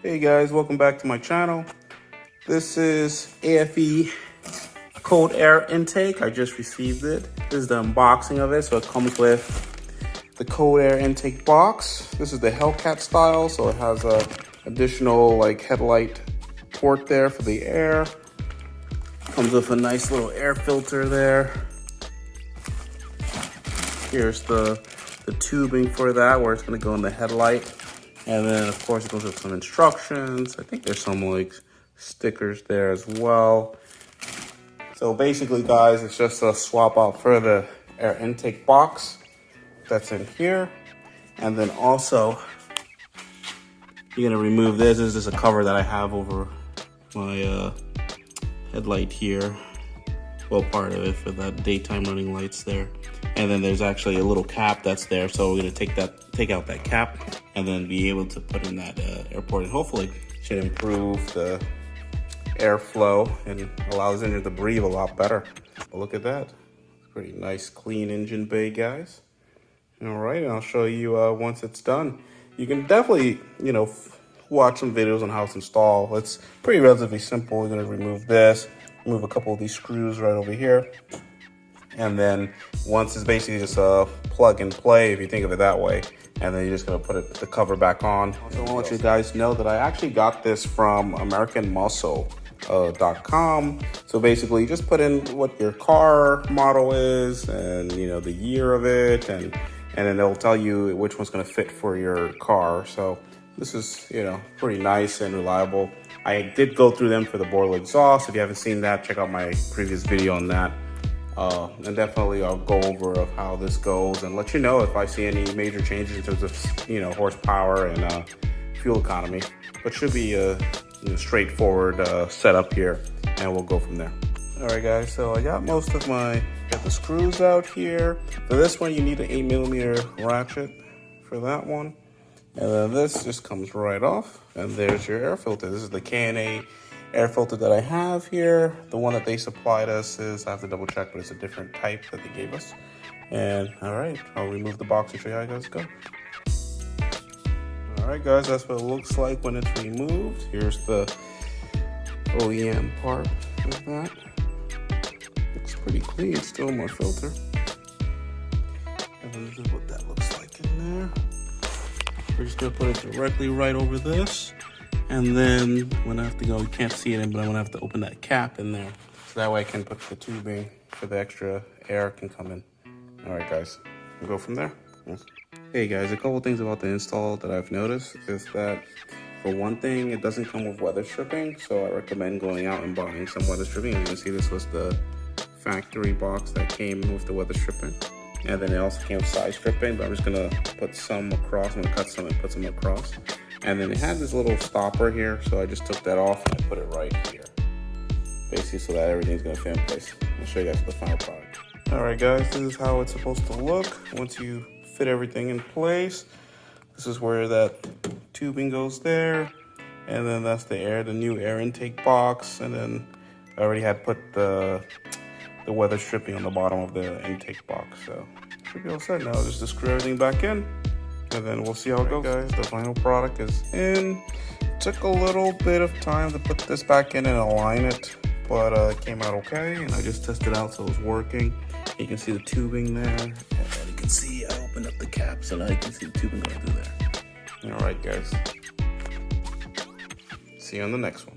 Hey guys, welcome back to my channel. This is AFE cold air intake. I just received it. This is the unboxing of it. So it comes with the cold air intake box. This is the Hellcat style, so it has a additional headlight port there for the air. Comes with a nice little air filter there. Here's the tubing for that, where it's going to go in the headlight. And then, of course, it goes with some instructions. I think there's some stickers there as well. So basically, guys, it's just a swap out for the air intake box that's in here. And then also, you're gonna remove this. This is a cover that I have over my headlight here. Well, part of it for that daytime running lights there. And then there's actually a little cap that's there. So we're gonna take out that cap and then be able to put in that airport, and hopefully should improve the airflow and allows the engine to breathe a lot better. But look at that. Pretty nice, clean engine bay, guys. All right, and I'll show you once it's done. You can definitely, watch some videos on how it's installed. It's pretty relatively simple. We're gonna remove this, remove a couple of these screws right over here. And then once it's basically just a plug and play, if you think of it that way. And then you're just gonna put the cover back on. Also, I want to let you guys know that I actually got this from AmericanMuscle.com. So basically, you just put in what your car model is and the year of it, and then they'll tell you which one's gonna fit for your car. So this is pretty nice and reliable. I did go through them for the Borla exhaust. If you haven't seen that, check out my previous video on that. And definitely I'll go over of how this goes and let you know if I see any major changes in terms of horsepower and fuel economy. But should be a straightforward setup here, and we'll go from there. All right, guys. So I got got the screws out here. For this one, you need an 8mm ratchet for that one, and then this just comes right off. And there's your air filter. This is the K&A air filter that I have here. The one that they supplied us is, I have to double check, but it's a different type that they gave us. And all right, I'll remove the box and show you how you guys go. All right, guys, that's what it looks like when it's removed. Here's the OEM part of that. Looks pretty clean, still my filter. And then this is what that looks like in there. We're just gonna put it directly right over this. And then when I have to go, you can't see it in, but I'm gonna have to open that cap in there. So that way I can put the tubing for the extra air can come in. All right, guys, we'll go from there. Hey guys, a couple things about the install that I've noticed is that, for one thing, it doesn't come with weather stripping. So I recommend going out and buying some weather stripping. As you can see, this was the factory box that came with the weather stripping. And then it also came with side stripping, but I'm just gonna put some across. I'm gonna cut some and put some across. And then it had this little stopper here, so I just took that off and I put it right here. Basically so that everything's gonna fit in place. I'll show you guys the final product. All right, guys, this is how it's supposed to look once you fit everything in place. This is where that tubing goes there. And then that's the new air intake box. And then I already had put the weather stripping on the bottom of the intake box. So should be all set now. Just to screw everything back in. And then we'll see how it goes, guys. The final product is in. Took a little bit of time to put this back in and align it, but it came out okay. And I just tested out, so it was working. You can see the tubing there. And you can see I opened up the cap, so now you can see the tubing going through there. All right, guys. See you on the next one.